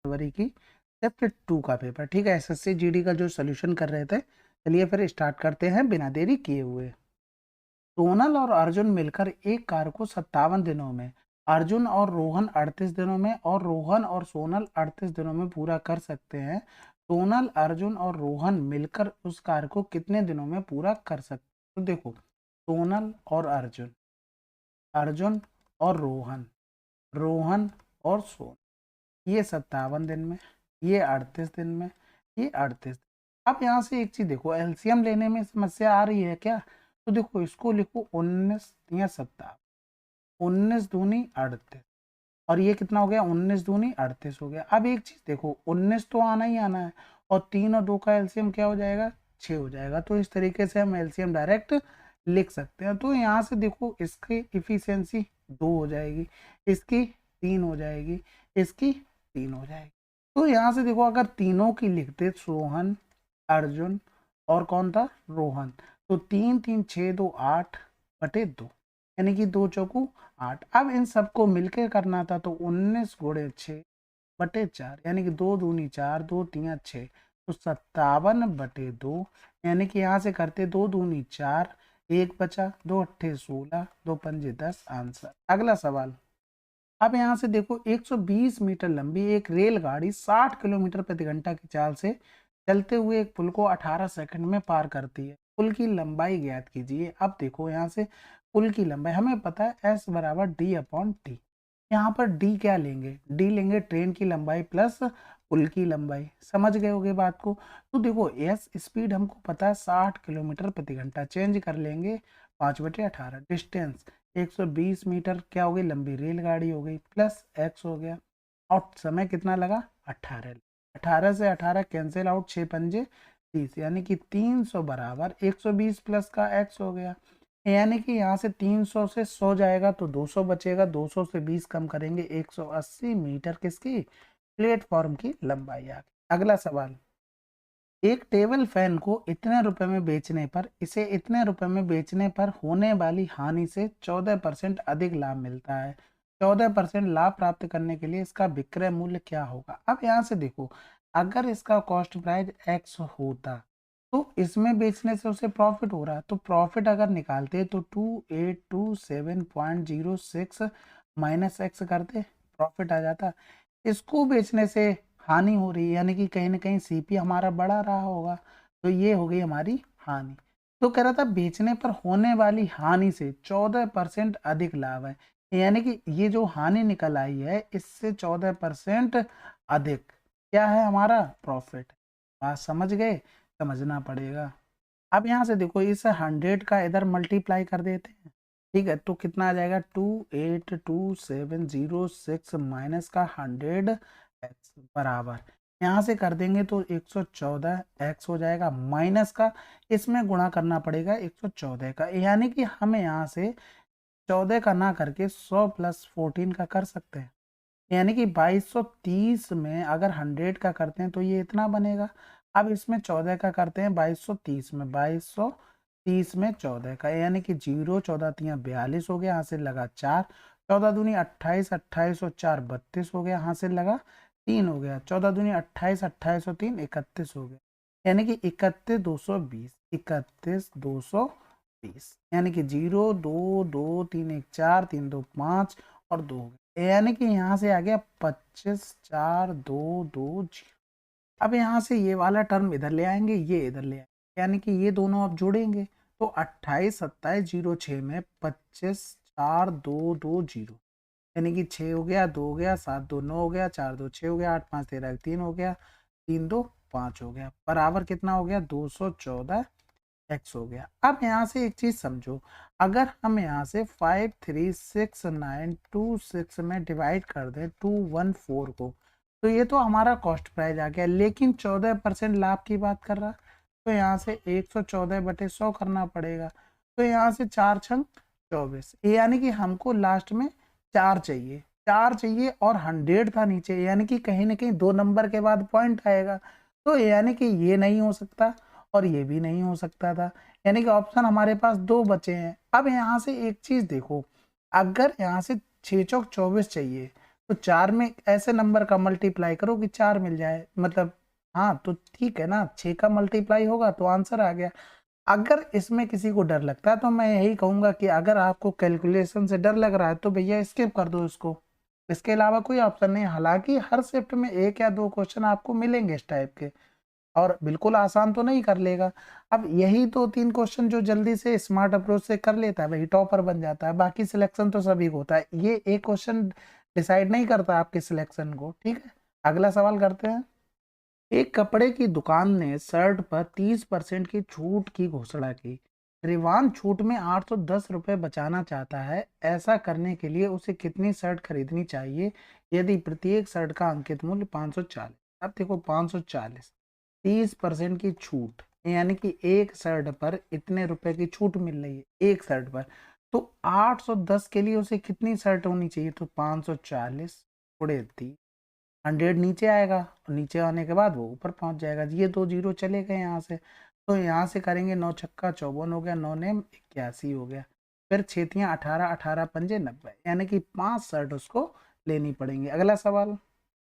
फरवरी की चैप्टर 2 का पेपर। ठीक है, एसएससी जीडी का जो सोल्यूशन कर रहे थे। चलिए फिर स्टार्ट करते हैं बिना देरी किए हुए। सोनल और अर्जुन मिलकर एक कार को 57 दिनों में, अर्जुन और रोहन 38 दिनों में और रोहन और सोनल 38 दिनों में पूरा कर सकते हैं। सोनल, अर्जुन और रोहन मिलकर उस कार को कितने दिनों में पूरा कर सकते हैं? तो देखो, सोनल और अर्जुन, अर्जुन और रोहन, रोहन और सोनल, ये 57 दिन में, ये 38 दिन में, ये 38। अब यहाँ से एक चीज देखो, एलसीएम लेने में समस्या आ रही है क्या? तो देखो, इसको लिखो 19 या 57, 19 दूनी 38 और ये कितना हो गया? 19 दूनी 38 हो गया। अब एक चीज देखो, 19 तो आना ही आना है और 3 और 2 का एलसीएम क्या हो जाएगा? 6 हो जाएगा। तो इस तरीके से हम एलसीएम डायरेक्ट लिख सकते हैं। तो यहाँ से देखो, इसकी इफिशियंसी 2 हो जाएगी, इसकी 3 हो जाएगी, इसकी 3 हो जाएगी। तो यहाँ से देखो, अगर तीनों की लिखते, सोहन, अर्जुन और कौन था? रोहन, तो 3 3 6 2 8 बटे 2, यानी कि 2 चौकू 8। अब इन सबको मिलकर करना था, तो 19 गुणे 6 बटे 4, यानी कि 2 दूनी 4, 2 3 6, तो 57 बटे 2, यानी कि यहाँ से करते 2 दूनी 4, 1 बचा, 2 अट्ठे 16, 2 पंजे 10, आंसर। अगला सवाल। अब यहाँ से देखो, 120 मीटर लंबी एक रेलगाड़ी 60 किलोमीटर प्रति घंटा की चाल से चलते हुए एक पुल को 18 सेकंड में पार करती है। पुल की लंबाई ज्ञात कीजिए। अब देखो, यहाँ से पुल की लंबाई हमें पता है, एस बराबर डी अपॉन टी। यहाँ पर डी क्या लेंगे? डी लेंगे ट्रेन की लंबाई प्लस पुल की लंबाई। समझ गए होगे बात को? तो देखो, एस स्पीड हमको पता है 60 किलोमीटर प्रति घंटा, चेंज कर लेंगे 5/18। डिस्टेंस 120 मीटर क्या हो गई? लंबी रेलगाड़ी हो गई, प्लस एक्स हो गया, और समय कितना लगा? 18। 18 से 18 कैंसिल आउट, 6 पंजे 30, यानी कि 300 बराबर 120 प्लस का एक्स हो गया। यानी कि यहाँ से 300 से 100 जाएगा तो 200 बचेगा, 200 से 20 कम करेंगे, 180 मीटर किसकी? प्लेटफॉर्म की लंबाई आ गई। अगला सवाल। एक टेबल फैन को इतने रुपए में बेचने पर, इसे इतने रुपए में बेचने पर होने वाली हानि से 14% अधिक लाभ मिलता है। 14% लाभ प्राप्त करने के लिए इसका विक्रय मूल्य क्या होगा? अब यहाँ से देखो, अगर इसका कॉस्ट प्राइस एक्स होता तो इसमें बेचने से उसे प्रॉफिट हो रहा है, तो प्रॉफिट अगर निकालते तो 2827.06 माइनस एक्स करते, प्रॉफिट आ जाता। इसको बेचने से हानि हो रही है, यानी कि कहीं ना कहीं सीपी हमारा बढ़ा रहा होगा, तो ये हो गई हमारी हानि। तो कह रहा था बेचने पर होने वाली हानि से 14% अधिक लाभ है, यानी कि ये जो हानि निकल आई है इससे 14% अधिक क्या है? हमारा प्रॉफिट। बात समझ गए? समझना पड़ेगा। अब यहाँ से देखो, इस 100 का इधर मल्टीप्लाई कर देते हैं। ठीक है, तो कितना आ जाएगा? 282706 माइनस का 100 एक्स बराबर, यहाँ से कर देंगे तो 114 एक्स हो जाएगा, माइनस का इसमें गुणा करना पड़ेगा 114 का, यानी कि हमें यहाँ से 14 का ना करके 100 प्लस 14 का कर सकते हैं, यानी कि 2230 में अगर 100 का करते हैं तो ये इतना बनेगा। अब इसमें 14 का करते हैं 2230 में, 2230 में 14 का, यानी कि 0 14 तियाँ 42 हो गया, यहाँ से लगा 4, 14 दूनी 28, 28 और 4 32 हो गया, यहाँ से लगा 3 हो गया, 14 दूनी 28, 28 और 3 31 हो गया, यानी कि 31,220, 31,220, यानी कि 0 2 2 3 1 4 3 2 5 और 2 हो गया, यानी कि यहाँ से आ गया 25 4 2 2 0। अब यहाँ से ये वाला टर्म इधर ले आएंगे, ये इधर ले आएंगे, यानी कि ये दोनों आप जोड़ेंगे तो 28 27 06 में 25 4 2 2 0, यानी कि 6 हो गया, 2 हो गया, 7 2 9 हो गया, 4 2 6 हो गया, 8 5 13 3 हो गया, 3 2 5 हो गया, बराबर कितना हो गया? 214 एक्स हो गया। अब यहाँ से एक चीज समझो, अगर हम यहाँ से 536,926 में डिवाइड कर दें 214 को, तो ये तो हमारा कॉस्ट प्राइस आ गया, लेकिन 14% लाभ की बात कर रहा, तो यहाँ से 114/100 करना पड़ेगा, तो यहाँ से 4 छंग 24, यानी कि हमको लास्ट में 4 चाहिए, 4 चाहिए और 100 था नीचे, यानी कि कहीं ना कहीं 2 नंबर के बाद पॉइंट आएगा, तो यानी कि ये नहीं हो सकता और ये भी नहीं हो सकता था, यानी कि ऑप्शन हमारे पास 2 बचे हैं। अब यहाँ से एक चीज देखो, अगर यहाँ से 6 चौक 24 चाहिए तो 4 में ऐसे नंबर का मल्टीप्लाई करो कि 4 मिल जाए, मतलब हाँ तो ठीक है ना, 6 का मल्टीप्लाई होगा तो आंसर आ गया। अगर इसमें किसी को डर लगता है तो मैं यही कहूंगा कि अगर आपको कैलकुलेशन से डर लग रहा है तो भैया स्किप कर दो इसको, इसके अलावा कोई ऑप्शन नहीं। हालांकि हर शिफ्ट में 1 या 2 क्वेश्चन आपको मिलेंगे इस टाइप के, और बिल्कुल आसान तो नहीं कर लेगा। अब यही तो 3 क्वेश्चन जो जल्दी से स्मार्ट अप्रोच से कर लेता है वही टॉपर बन जाता है, बाकी सिलेक्शन तो सभी को होता है। ये एक क्वेश्चन डिसाइड नहीं करता आपके सिलेक्शन को। ठीक है, अगला सवाल करते हैं। एक कपड़े की दुकान ने शर्ट पर 30% की छूट की घोषणा की। रिवान छूट में 810 रुपये बचाना चाहता है। ऐसा करने के लिए उसे कितनी शर्ट खरीदनी चाहिए यदि प्रत्येक शर्ट का अंकित मूल्य 540? अब देखो 540, 30% की छूट, यानी कि एक शर्ट पर इतने रुपए की छूट मिल रही है एक शर्ट पर। तो 810 के लिए उसे कितनी शर्ट होनी चाहिए? तो 540 गुणे 30, 100 नीचे आएगा और नीचे आने के बाद वो ऊपर पहुंच जाएगा। ये 2 जीरो चले गए यहाँ से, तो यहाँ से करेंगे 9 छक्का 54 हो गया, 9 ने 81 हो गया, फिर छेतियाँ 18, 18 पंजे 90, यानी कि 5 शर्ट उसको लेनी पड़ेंगी। अगला सवाल।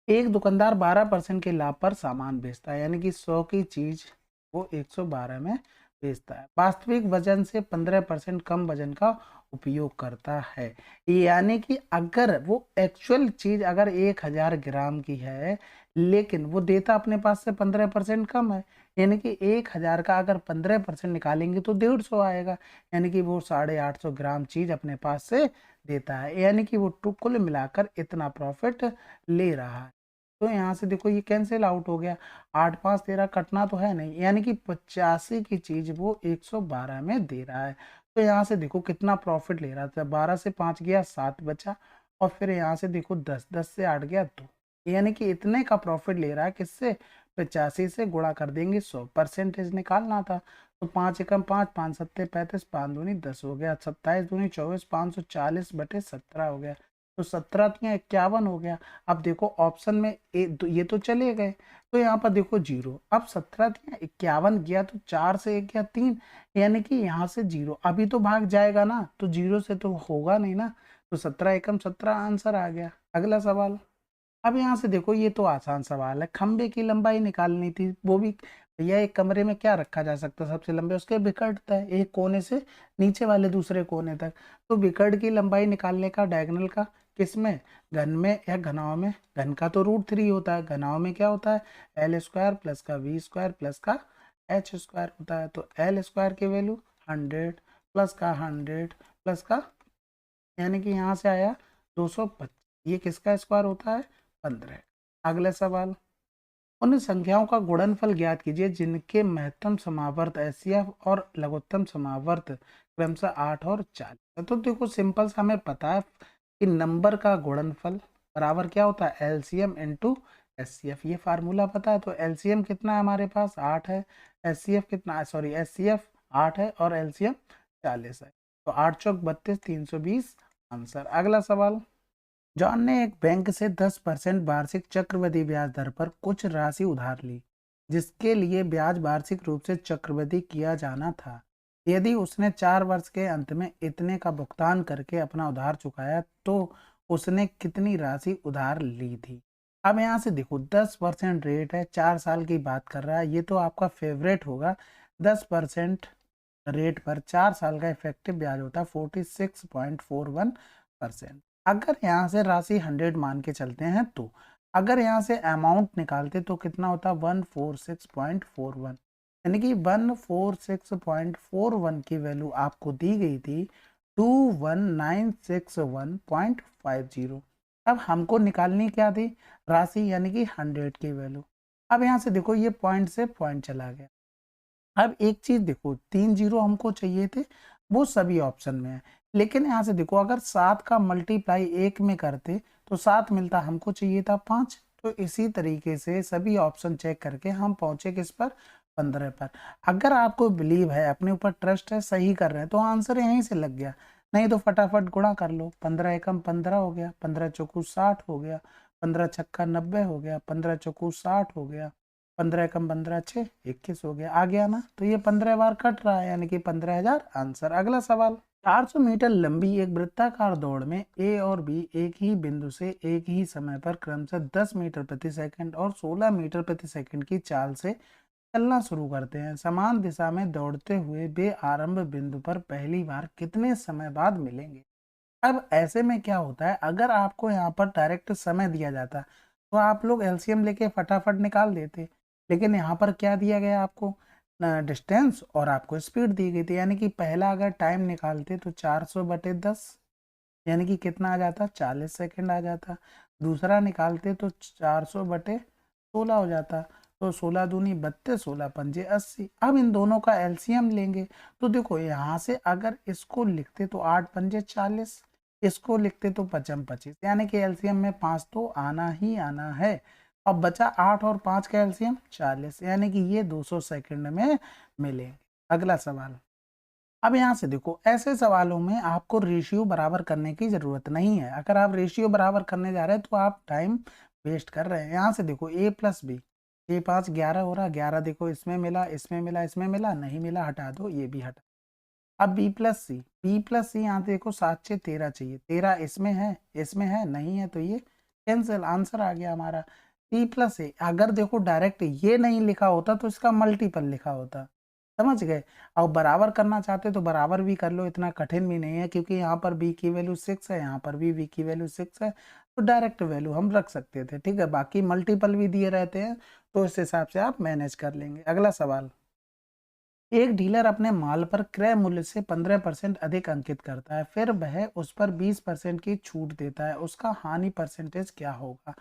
एक दुकानदार 12% के लाभ पर सामान बेचता है, यानी कि 100 की चीज वो 112 में बेचता है। वास्तविक वजन से 15% कम वजन का उपयोग करता है, यानी कि अगर वो एक्चुअल चीज अगर 1000 ग्राम की है लेकिन वो देता अपने पास से 15% कम है, यानी कि 1000 का अगर 15% निकालेंगे तो 150 आएगा, यानी कि वो 850 ग्राम चीज अपने पास से देता है, यानी कि वो कुल मिलाकर इतना प्रॉफिट ले रहा है। तो यहाँ से देखो ये कैंसिल आउट हो गया, 8 5 13 कटना तो है नहीं, यानी कि 85 की चीज वो 112 में दे रहा है। तो यहाँ से देखो कितना प्रॉफिट ले रहा था, 12 से 5 गया 7 बचा, और फिर यहाँ से देखो 10, 10 से 8 गया 2, यानी कि इतने का प्रॉफिट ले रहा है। किससे? 85 से गुणा कर देंगे 100, परसेंटेज निकालना था। तो 5 एकम 5, 5 सत्ते 35, 5 दूनी 10 हो गया, 27 दूनी 24, 540/17 हो गया, तो 17 तियां 51 हो गया। अब देखो ऑप्शन में ये तो चले गए, तो यहाँ पर देखो जीरो। अब 17 तियां 51 गया तो 4 से 1 गया 3, यानी कि यहाँ से जीरो अभी तो भाग जाएगा ना, तो जीरो से तो होगा नहीं ना, तो 17 एकम 17 आंसर आ गया। अगला सवाल। अब यहाँ से देखो ये तो आसान सवाल है, खंबे की लंबाई निकालनी थी, वो भी भैया एक कमरे में क्या रखा जा सकता है सबसे लंबे, उसके विकर्ण तय, एक कोने से नीचे वाले दूसरे कोने तक। तो विकर्ण की लंबाई निकालने का डायगोनल का, किसमें? घन में या घनाव में? घन का तो √3 होता है, घनाव में क्या होता है? L² प्लस का V² प्लस का H² होता है। तो L² की वैल्यू 100 प्लस का 100 प्लस का, यानी कि यहाँ से आया 225, ये किसका स्क्वायर होता है? 15। अगला सवाल। उन संख्याओं का गुणनफल ज्ञात कीजिए जिनके महत्तम समावर्त HCF और लघुत्तम समावर्त क्रमशः 8 और 40। तो देखो सिंपल सा हमें पता है कि नंबर का गुणनफल बराबर क्या होता है? LCM इंटू HCF, ये फार्मूला पता है। तो LCM कितना है हमारे पास? 8 है। HCF कितना, सॉरी HCF 8 है और LCM 40 है। तो 8 चौक 32, 320 आंसर। अगला सवाल। जॉन ने एक बैंक से 10% वार्षिक चक्रवृद्धि ब्याज दर पर कुछ राशि उधार ली, जिसके लिए ब्याज वार्षिक रूप से चक्रवृद्धि किया जाना था। यदि उसने 4 वर्ष के अंत में इतने का भुगतान करके अपना उधार चुकाया तो उसने कितनी राशि उधार ली थी? अब यहाँ से देखो 10% रेट है, 4 साल की बात कर रहा है, ये तो आपका फेवरेट होगा। 10% रेट पर 4 साल का इफेक्टिव ब्याज होता है 46.41%। अगर यहाँ से राशि 100 मान के चलते हैं तो अगर यहाँ से अमाउंट निकालते तो कितना होता? 146.41, यानी कि 146.41 की वैल्यू आपको दी गई थी 21961.50। अब हमको निकालनी क्या थी? राशि, यानी कि 100 की वैल्यू। अब यहाँ से देखो ये पॉइंट से पॉइंट चला गया। अब एक चीज देखो, 3 जीरो हमको चाहिए थे, वो सभी ऑप्शन में है, लेकिन यहाँ से देखो अगर 7 का मल्टीप्लाई 1 में करते तो 7 मिलता, हमको चाहिए था 5। तो इसी तरीके से सभी ऑप्शन चेक करके हम पहुंचे किस पर? 15 पर। अगर आपको बिलीव है, अपने ऊपर ट्रस्ट है, सही कर रहे हैं, तो आंसर यहीं से लग गया। नहीं तो फटाफट गुणा कर लो, 15 एकम 15 हो गया, 15 चौकू 60 हो गया, 15 छक्का 90 हो गया, 15 चौकू 60 हो गया, 15 एकम 15 6 21 हो गया। आ गया ना? तो ये 15 बार कट रहा है, यानी कि 15,000 आंसर। अगला सवाल। 400 मीटर लंबी एक वृत्ताकार दौड़ में ए और बी एक ही बिंदु से एक ही समय पर क्रमशः 10 मीटर प्रति सेकंड और 16 मीटर प्रति सेकंड की चाल से चलना शुरू करते हैं। समान दिशा में दौड़ते हुए वे आरंभ बिंदु पर पहली बार कितने समय बाद मिलेंगे। अब ऐसे में क्या होता है, अगर आपको यहाँ पर डायरेक्ट समय दिया जाता तो आप लोग एलसीएम लेके फटाफट निकाल देते, लेकिन यहाँ पर क्या दिया गया आपको, डिस्टेंस और आपको स्पीड दी गई थी। यानी कि पहला अगर टाइम निकालते तो 400/10 यानी कि कितना आ जाता, 40 सेकंड आ जाता। दूसरा निकालते तो 400/16 हो जाता, तो 16 दूनी 32, 16 पंजे 80। अब इन दोनों का एलसीएम लेंगे तो देखो यहाँ से अगर इसको लिखते तो 8 पंजे 40, इसको लिखते तो 55 25, यानी कि एलसीएम में 5 तो आना ही आना है। अब बचा 8 और 5 का एलसीएम 40, यानी कि ये 200 सेकंड में मिलेंगे। अगला सवाल, अब यहाँ से देखो ऐसे सवालों में आपको रेशियो बराबर करने की जरूरत नहीं है। अगर आप रेशियो बराबर करने जा रहे हैं तो आप टाइम वेस्ट कर रहे हैं। यहाँ से देखो a प्लस बी, ए 5 11 हो रहा, 11 देखो इसमें मिला इसमें मिला इसमें मिला, नहीं मिला हटा दो, ये भी हटा। अब बी प्लस सी यहाँ देखो 7 6 13 चाहिए, 13 इसमें है नहीं है, तो ये कैंसिल, आंसर आ गया हमारा। सी+a, अगर देखो डायरेक्ट ये नहीं लिखा होता तो इसका मल्टीपल लिखा होता, समझ गए। अब बराबर करना चाहते तो बराबर भी कर लो, इतना कठिन भी नहीं है, क्योंकि यहाँ पर b की वैल्यू 6 है, यहाँ पर भी v की वैल्यू 6 है, तो डायरेक्ट वैल्यू हम रख सकते थे। ठीक है, बाकी मल्टीपल भी दिए रहते हैं तो इस हिसाब से आप मैनेज कर लेंगे। अगला सवाल, एक डीलर अपने माल पर क्रय मूल्य से 15% अधिक अंकित करता है, फिर वह उस पर 20% की छूट देता है, उसका हानि परसेंटेज क्या होगा।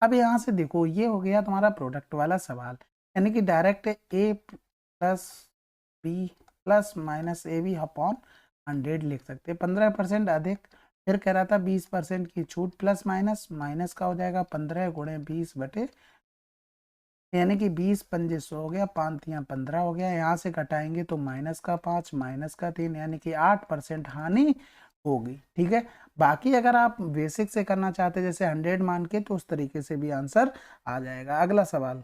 अब यहाँ से देखो ये हो गया तुम्हारा प्रोडक्ट वाला सवाल, यानी कि direct a plus B plus minus A B upon 100 लिख सकते हैं। 15% अधिक, फिर कह रहा था 20% की छूट, प्लस माइनस, माइनस का हो जाएगा 15 गुणे 20/, यानी कि 20 पंजे 100 हो गया, 5×3 15 हो गया। यहाँ से घटाएंगे तो माइनस का 5 माइनस का 3, यानी कि 8% हानि होगी। ठीक है, बाकी अगर आप बेसिक से करना चाहते जैसे 100 मान के, तो उस तरीके से भी आंसर आ जाएगा। अगला सवाल,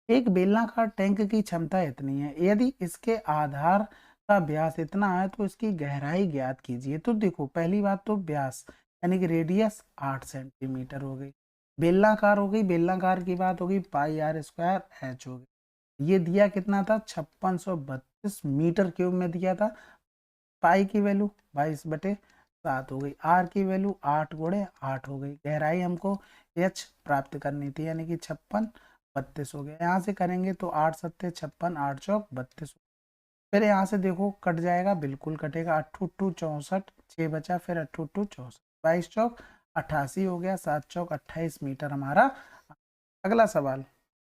एक बेलनाकार टैंक की क्षमता इतनी है, यदि इसके आधार का व्यास इतना है तो इसकी गहराई ज्ञात कीजिए। तो देखो पहली बात तो व्यास यानी कि रेडियस 8 सेंटीमीटर हो गई, बेलनाकार हो गई, बेलनाकार की बात होगी πr² हो गई। ये दिया कितना था, 5632 मीटर क्यूब में दिया था। पाई की वैल्यू 22/7 हो गई, आर की वैल्यू 8 गुणे 8 हो गई, गहराई हमको एच प्राप्त करनी थी, यानी कि 5632 हो गया। यहाँ से करेंगे तो 8 7 56, 8 चौक 32। फिर यहाँ से देखो कट जाएगा, बिल्कुल कटेगा, 8 2 64, 6 बचा, फिर 8 2 64, 22 चौक 88 हो गया, 7 चौक 28 मीटर हमारा। अगला सवाल,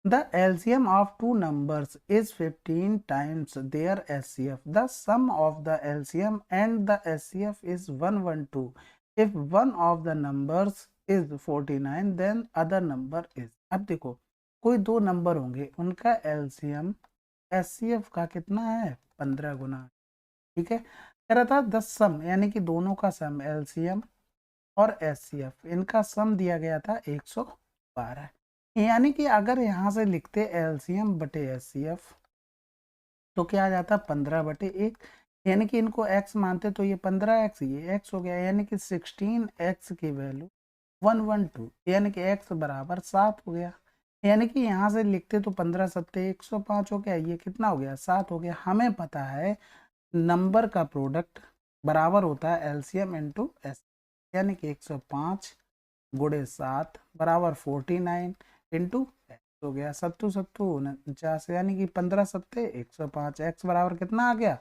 the LCM of two numbers is 15 times their SCF. The sum of the LCM and the SCF is 112. If one of the numbers is 49, then other number is. अब देखो कोई दो नंबर होंगे, उनका LCM SCF का कितना है, 15 गुना। ठीक है, कह रहा था 10 सम, यानी कि दोनों का सम LCM और SCF, इनका सम दिया गया था 112। यानी कि अगर यहाँ से लिखते LCM बटे SCF तो क्या आ जाता, 15/1, यानी कि इनको x मानते तो ये 15x, ये x हो गया, यानी कि 16x की वैल्यू 112, यानी कि x बराबर 7 हो गया। यानी कि यहाँ से लिखते तो 15 सत्ते 105 हो गया, ये कितना हो गया, 7 हो गया। हमें पता है नंबर का प्रोडक्ट बराबर होता है LCM इंटू S, यानी कि 105 गुणे 7 बराबर 49 इंटू हो गया, 7 7 49, यानी कि 15 सत्ते 105, x बराबर कितना आ गया,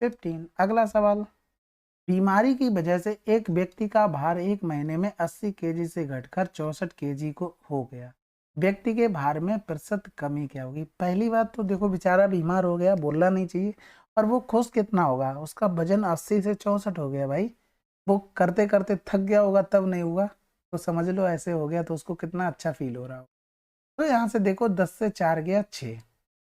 15। अगला सवाल, बीमारी की वजह से एक व्यक्ति का भार एक महीने में 80 केजी से घटकर 64 केजी को हो गया, व्यक्ति के भार में प्रतिशत कमी क्या होगी। पहली बात तो देखो बेचारा बीमार हो गया, बोलना नहीं चाहिए, और वो खुश कितना होगा, उसका वजन 80 से 64 हो गया भाई, वो करते करते थक गया होगा तब नहीं हुआ, तो समझ लो ऐसे हो गया, तो उसको कितना अच्छा फील हो रहा हो। तो यहाँ से देखो 10 से 4 गया 6,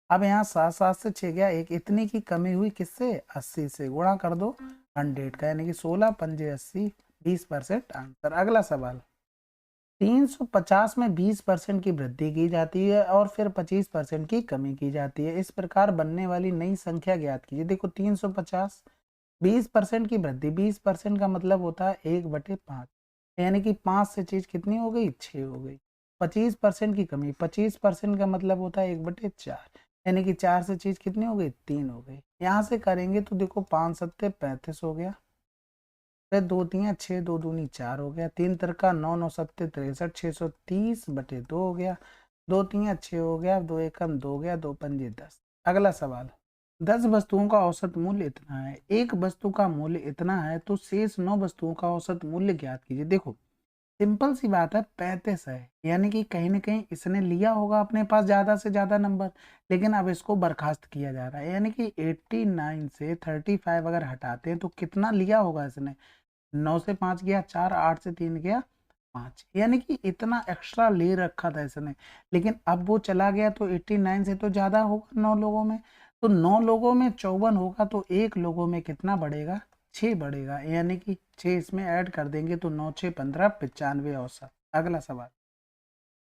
अब यहाँ 7 7 से 6 गया 1, इतनी की कमी हुई किससे, 80 से, गुणा कर दो 100 का, यानी कि 16 पंजे 80, 20% आंसर। अगला सवाल, 350 में 20% की वृद्धि की जाती है और फिर 25% की कमी की जाती है, इस प्रकार बनने वाली नई संख्या ज्ञात कीजिए। देखो 350 20% की वृद्धि, 20% का मतलब होता है 1/5, यानी कि 5 से चीज कितनी हो गई, 6 हो गई। 25% की कमी, 25% का मतलब होता है 1/4, यानी कि 4 से चीज कितनी हो गई, 3 हो गई। यहाँ से करेंगे तो देखो 5 सत्ते 35 हो गया, फिर 2 तियां 6, 2 दूनी 4 हो गया, 3 तिरका 9, 9 सत्ते 63, 630/2 हो गया, 2 तियां 6 हो गया, 2 एकम 2 हो गया, 2 पंजे 10। अगला सवाल, 10 वस्तुओं का औसत मूल्य इतना है, एक वस्तु का मूल्य इतना है तो शेष 9 वस्तुओं का औसत मूल्य ज्ञात कीजिए। देखो सिंपल सी बात है, 35 है, यानी कि कहीं ना कहीं इसने लिया होगा अपने पास ज्यादा से ज्यादा नंबर, लेकिन अब इसको बर्खास्त किया जा रहा है, यानी कि 89 से 35 अगर हटाते हैं तो कितना लिया होगा इसने, 9 से 5 गया 4, 8 से 3 गया 5, यानी कि इतना एक्स्ट्रा ले रखा था इसने, लेकिन अब वो चला गया तो 89 से तो ज्यादा होगा 9 लोगों में, तो 9 लोगों में 54 होगा तो एक लोगों में कितना बढ़ेगा, 6 बढ़ेगा, यानी कि 6 इसमें ऐड कर देंगे तो 9 6 15 95 औसत। अगला सवाल,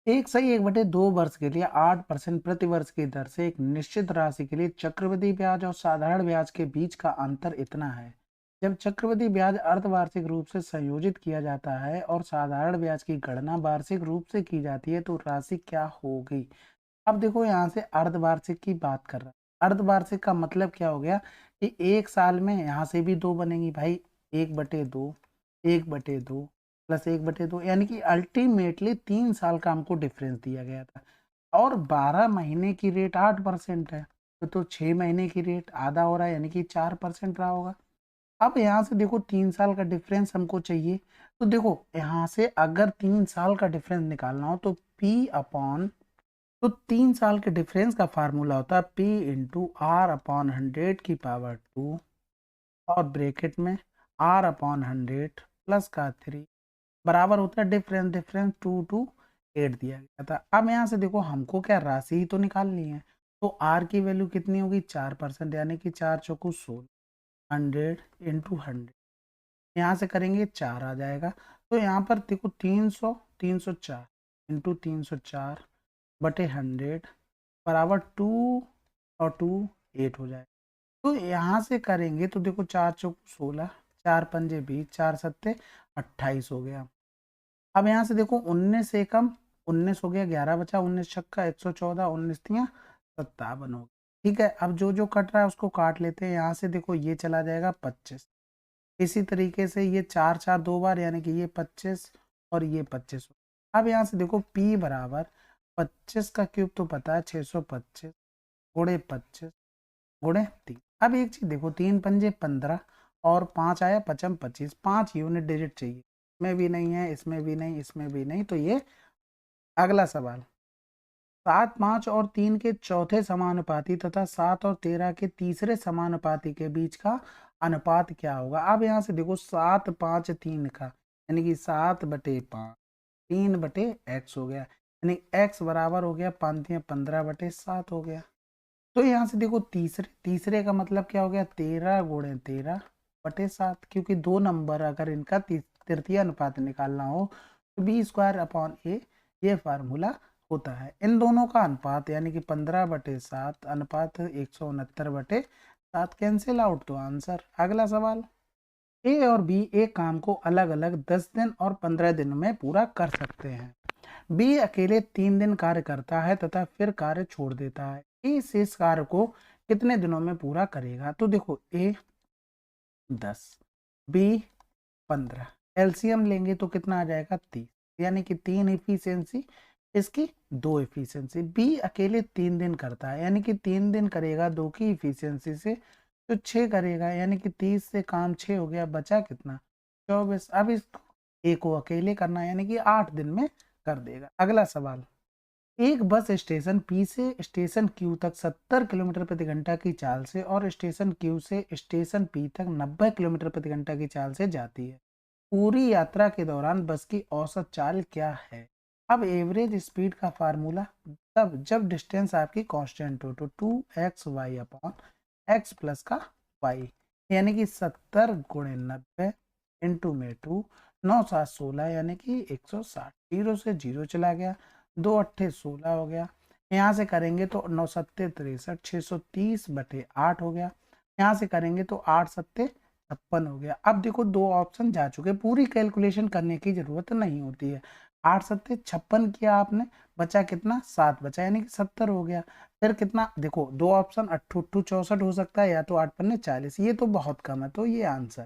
एक सही 1/2 वर्ष के लिए 8% प्रति वर्ष की दर से एक निश्चित राशि के लिए चक्रवृद्धि ब्याज और साधारण ब्याज के बीच का अंतर इतना है। जब चक्रवृद्धि ब्याज अर्धवार्षिक रूप से संयोजित किया जाता है और साधारण ब्याज की गणना वार्षिक रूप से की जाती है तो राशि क्या होगी। अब देखो यहाँ से अर्धवार्षिक की बात कर रहा है, अर्धवार्षिक का मतलब क्या हो गया कि एक साल में यहाँ से भी 2 बनेंगी भाई, 1/2, 1/2 प्लस 1/2, यानी कि अल्टीमेटली 3 साल का हमको डिफरेंस दिया गया था, और 12 महीने की रेट 8% है, तो 6 महीने की रेट आधा हो रहा है, यानी कि 4% रहा होगा। अब यहाँ से देखो 3 साल का डिफरेंस हमको चाहिए, तो देखो यहाँ से अगर 3 साल का डिफरेंस निकालना हो तो P अपॉन, तो 3 साल के डिफरेंस का फार्मूला होता है P इंटू आर अपॉन 100 की पावर 2, और ब्रैकेट में R अपॉन 100 प्लस का 3 बराबर होता है डिफरेंस, डिफरेंस 2 to 8 दिया गया था। अब यहाँ से देखो हमको क्या राशि ही तो निकालनी है, तो R की वैल्यू कितनी होगी, 4%, यानी कि 4 चौको 16, 100 इंटू 100, यहाँ से करेंगे 4 आ जाएगा, तो यहाँ पर देखो 304 इंटू 304/100 बराबर 2, और 2 8 हो जाएगा। तो यहाँ से करेंगे तो देखो 4 चौक 16, 4 पंजे 20, 4 सत्ते 28 हो गया। अब यहाँ से देखो 19 से कम 19 हो गया, 11 बचा, 19 छक्का 114, 19 तियां 57 हो गया। ठीक है, अब जो जो कट रहा है उसको काट लेते हैं, यहाँ से देखो ये चला जाएगा 25, इसी तरीके से ये 4 4 दो बार, यानी कि ये 25 और ये 25। अब यहाँ से देखो P बराबर 25 का क्यूब तो पता है 625 गुणे 25 गुणे 3। अब एक चीज देखो 3 पंजे 15 और 5 आया 55 25, 5 यूनिट डिजिट चाहिए, इसमें भी नहीं है, इसमें भी नहीं, इसमें भी नहीं, तो ये। अगला सवाल, 7 5 और 3 के चौथे समानुपाती तथा 7 और 13 के तीसरे समानुपाती के बीच का अनुपात क्या होगा। अब यहाँ से देखो 7 5 3 का, यानी कि 7/5, 3/x हो गया, यानी x बराबर हो गया 5×15/7 हो गया। तो यहाँ से देखो तीसरे तीसरे का मतलब क्या हो गया, 13 × 13/7, क्योंकि दो नंबर अगर इनका तृतीय अनुपात निकालना हो तो B² अपॉन A ये फार्मूला होता है। इन दोनों का अनुपात यानी कि 15/7 अनुपात 169/7 कैंसिल आउट, तो आंसर। अगला सवाल, ए और बी एक काम को अलग अलग 10 दिन और 15 दिन में पूरा कर सकते हैं। बी अकेले 3 दिन कार्य करता है तथा फिर कार्य छोड़ देता है। ए शेष कार्य को कितने दिनों में पूरा करेगा। तो देखो ए 10, बी 15, एलसीएम लेंगे तो कितना आ जाएगा 30, यानी कि 3 इफिशियंसी, इसकी 2 इफिशियंसी। बी अकेले 3 दिन करता है, यानी कि 3 दिन करेगा 2 की इफिशियंसी से, तो 6 करेगा, यानी कि 30 से काम 6 हो गया, बचा कितना 24। अब इस ए को अकेले करना है, यानी कि 8 दिन में कर देगा। अगला सवाल, एक बस स्टेशन पी से स्टेशन क्यू तक 70 किलोमीटर प्रति घंटा की चाल से और स्टेशन क्यू से स्टेशन पी तक 90 किलोमीटर प्रति घंटा की चाल से जाती है। पूरी यात्रा के दौरान बस की औसत चाल क्या है। अब एवरेज स्पीड का फार्मूला तब जब डिस्टेंस आपकी कांस्टेंट हो, तो 2xy/x प्लस का y, यानी कि 70 × 90 इंटू में 2, 9 7 16, यानी कि 160, 0 से 0 चला गया, 2 8 16 हो गया। यहाँ से करेंगे तो 9 7 63, 630/8 हो गया। यहाँ से करेंगे तो 8 7 56 हो गया। अब देखो 2 ऑप्शन जा चुके, पूरी कैलकुलेशन करने की ज़रूरत नहीं होती है। 8 सत्ते 56 किया आपने, बचा कितना? 7 बचा, यानी कि 70 हो गया। फिर कितना? देखो 2 ऑप्शन 8 8 64 हो सकता है, या तो 8 पन्ने 40, ये तो बहुत कम है, तो ये आंसर।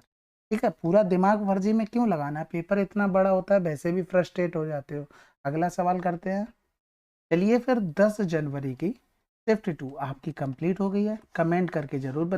ठीक है, पूरा दिमाग वर्जी में क्यों लगाना है, पेपर इतना बड़ा होता है, वैसे भी फ्रस्ट्रेट हो जाते हो। अगला सवाल करते हैं। चलिए फिर 10 जनवरी की शिफ्ट 2 आपकी कंप्लीट हो गई है, कमेंट करके जरूर बताइए।